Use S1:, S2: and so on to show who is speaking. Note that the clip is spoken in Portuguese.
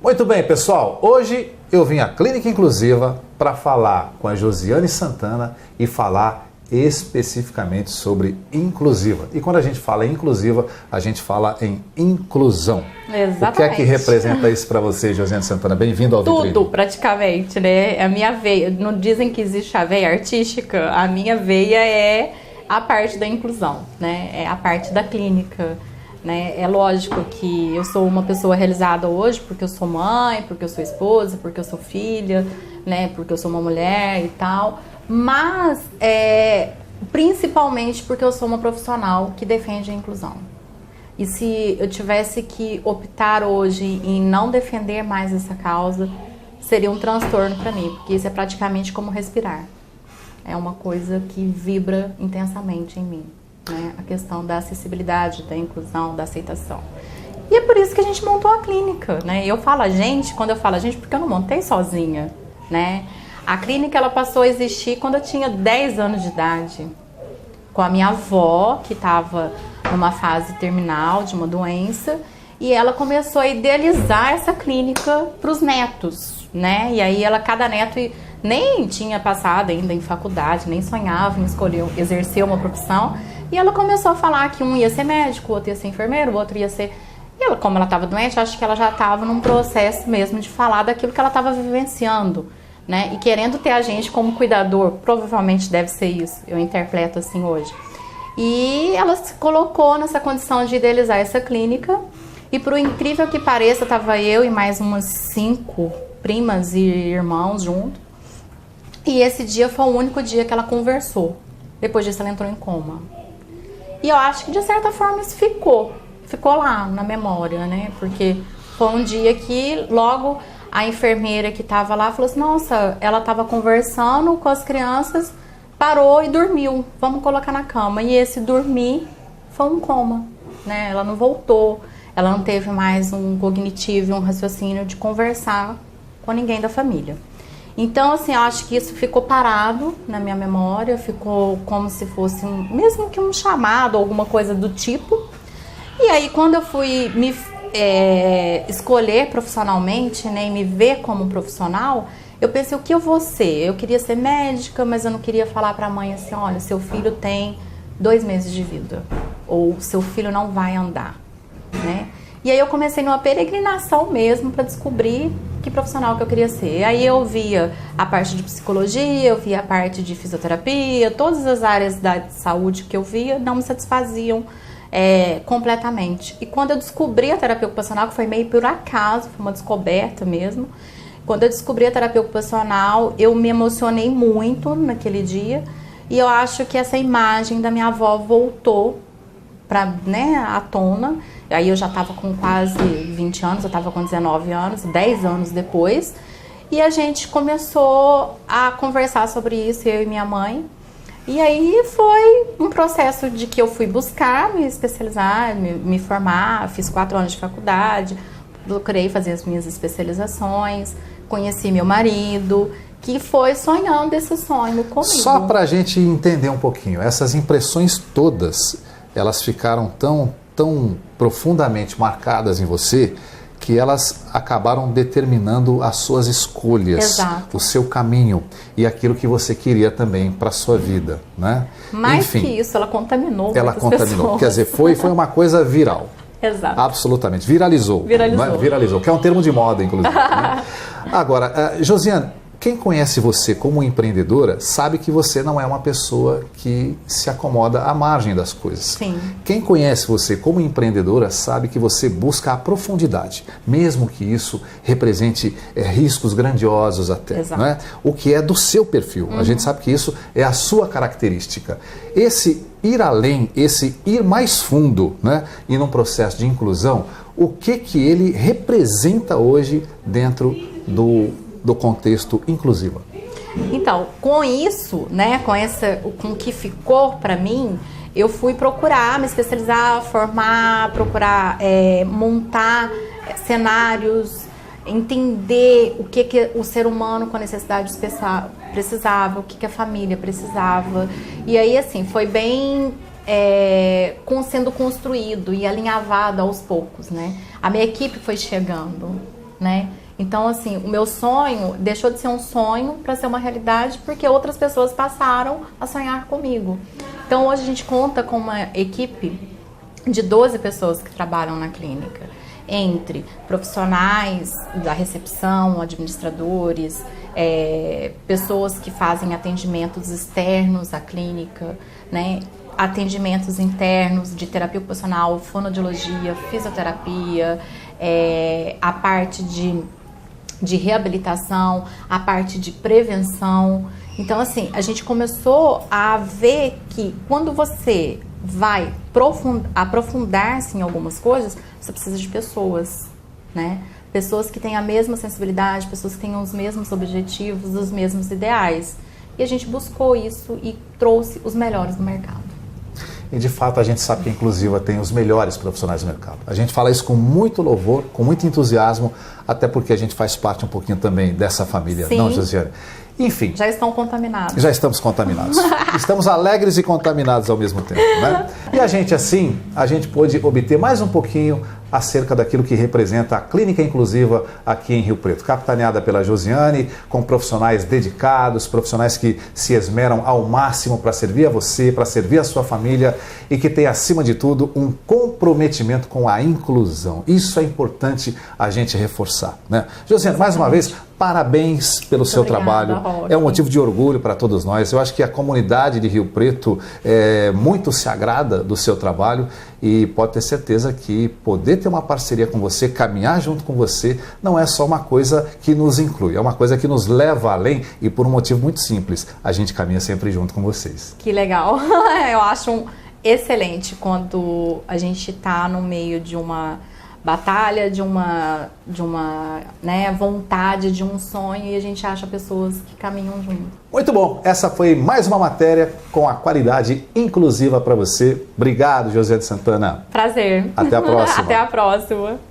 S1: Muito bem, pessoal. Hoje eu vim à Clínica Inclusiva para falar com a Josiane Santana e falar especificamente sobre inclusiva. E quando a gente fala em inclusiva, a gente fala em inclusão.
S2: Exatamente.
S1: O que é que representa isso para você, Josiane Santana? Bem-vindo ao Vitrine.
S2: Tudo, praticamente, né? A minha veia, não dizem que existe a veia artística, a minha veia é a parte da inclusão, né? É a parte da clínica, né? É lógico que eu sou uma pessoa realizada hoje porque eu sou mãe, porque eu sou esposa, porque eu sou filha, né? Porque eu sou uma mulher e tal, mas principalmente porque eu sou uma profissional que defende a inclusão. E se eu tivesse que optar hoje em não defender mais essa causa, seria um transtorno para mim, porque isso é praticamente como respirar. É uma coisa que vibra intensamente em mim, né? A questão da acessibilidade, da inclusão, da aceitação. E é por isso que a gente montou a clínica, né? Eu falo a gente, quando eu falo a gente, porque eu não montei sozinha, né? A clínica, ela passou a existir quando eu tinha 10 anos de idade, com a minha avó, que estava numa fase terminal de uma doença, e ela começou a idealizar essa clínica para os netos, né? E aí cada neto nem tinha passado ainda em faculdade, nem sonhava em escolher, exercer uma profissão, e ela começou a falar que um ia ser médico, o outro ia ser enfermeiro, o outro ia ser... E ela, como ela estava doente, acho que ela já estava num processo mesmo de falar daquilo que ela estava vivenciando, né? E querendo ter a gente como cuidador, provavelmente deve ser isso, eu interpreto assim hoje. E ela se colocou nessa condição de idealizar essa clínica, e por incrível que pareça, estava eu e mais umas 5 primas e irmãos junto. E esse dia foi o único dia que ela conversou. Depois disso ela entrou em coma. E eu acho que de certa forma isso ficou lá na memória, né? Porque foi um dia que logo a enfermeira que estava lá falou assim, nossa, ela estava conversando com as crianças, parou e dormiu, vamos colocar na cama. E esse dormir foi um coma, né? Ela não voltou, ela não teve mais um cognitivo, um raciocínio de conversar com ninguém da família. Então, assim, eu acho que isso ficou parado na minha memória, ficou como se fosse mesmo que um chamado, alguma coisa do tipo. E aí, quando eu fui me escolher profissionalmente, né, e me ver como profissional, eu pensei, o que eu vou ser? Eu queria ser médica, mas eu não queria falar para a mãe assim, olha, seu filho tem 2 meses de vida, ou seu filho não vai andar, né? E aí eu comecei numa peregrinação mesmo para descobrir que profissional que eu queria ser. Aí eu via a parte de psicologia, eu via a parte de fisioterapia, todas as áreas da saúde que eu via não me satisfaziam completamente. E quando eu descobri a terapia ocupacional, que foi meio por acaso, foi uma descoberta mesmo, quando eu descobri a terapia ocupacional, eu me emocionei muito naquele dia, e eu acho que essa imagem da minha avó voltou à tona. Aí eu já estava com quase 20 anos, eu estava com 19 anos, 10 anos depois, e a gente começou a conversar sobre isso, eu e minha mãe. E aí foi um processo de que eu fui buscar me especializar, me formar, fiz 4 anos de faculdade, procurei fazer as minhas especializações, conheci meu marido, que foi sonhando esse sonho comigo.
S1: Só para a gente entender um pouquinho, essas impressões todas, elas ficaram tão profundamente marcadas em você que elas acabaram determinando as suas escolhas,
S2: Exato.
S1: O seu caminho e aquilo que você queria também para a sua vida, né?
S2: Mais
S1: Enfim,
S2: que isso, ela contaminou.
S1: Ela contaminou, pessoas. Quer dizer, foi uma coisa viral.
S2: Exato.
S1: Absolutamente, viralizou.
S2: Viralizou.
S1: Né? Viralizou, que é um termo de moda, inclusive. Né? Agora, Josiane, quem conhece você como empreendedora sabe que você não é uma pessoa que se acomoda à margem das coisas.
S2: Sim.
S1: Quem conhece você como empreendedora sabe que você busca a profundidade, mesmo que isso represente riscos grandiosos até.
S2: Exato.
S1: Né? O que é do seu perfil. A gente sabe que isso é a sua característica. Esse ir além, esse ir mais fundo, né? E num processo de inclusão, o que ele representa hoje dentro do contexto inclusivo?
S2: Então, com isso, né, com o que ficou para mim, eu fui procurar me especializar, formar, procurar montar cenários, entender o que o ser humano com necessidade especial precisava, o que a família precisava. E aí, assim, foi bem sendo construído e alinhavado aos poucos, né? A minha equipe foi chegando, né? Então, assim, o meu sonho deixou de ser um sonho para ser uma realidade porque outras pessoas passaram a sonhar comigo. Então, hoje a gente conta com uma equipe de 12 pessoas que trabalham na clínica, entre profissionais da recepção, administradores, pessoas que fazem atendimentos externos à clínica, né? Atendimentos internos de terapia ocupacional, fonoaudiologia, fisioterapia, a parte de reabilitação, a parte de prevenção. Então, assim, a gente começou a ver que quando você vai aprofundar-se em algumas coisas, você precisa de pessoas, né? Pessoas que têm a mesma sensibilidade, pessoas que têm os mesmos objetivos, os mesmos ideais. E a gente buscou isso e trouxe os melhores do mercado.
S1: E de fato a gente sabe que a Inclusiva tem os melhores profissionais do mercado. A gente fala isso com muito louvor, com muito entusiasmo, até porque a gente faz parte um pouquinho também dessa família,
S2: Sim.
S1: não, Josiane? Enfim.
S2: Já estão contaminados.
S1: Já estamos contaminados. Estamos alegres e contaminados ao mesmo tempo, né? E a gente assim, a gente pôde obter mais um pouquinho acerca daquilo que representa a Clínica Inclusiva aqui em Rio Preto, capitaneada pela Josiane, com profissionais dedicados, profissionais que se esmeram ao máximo para servir a você, para servir a sua família e que tem, acima de tudo, um comprometimento com a inclusão. Isso é importante a gente reforçar, né? Josiane, mais uma vez, parabéns pelo seu trabalho.
S2: Roque.
S1: É um motivo de orgulho para todos nós. Eu acho que a comunidade de Rio Preto muito se agrada do seu trabalho e pode ter certeza que poder ter uma parceria com você, caminhar junto com você, não é só uma coisa que nos inclui, é uma coisa que nos leva além e por um motivo muito simples. A gente caminha sempre junto com vocês.
S2: Que legal. Eu acho excelente quando a gente está no meio de uma batalha, de uma né, vontade, de um sonho e a gente acha pessoas que caminham junto.
S1: Muito bom, essa foi mais uma matéria com a qualidade inclusiva para você. Obrigado, Josiane Santana.
S2: Prazer.
S1: Até a próxima.
S2: Até a próxima.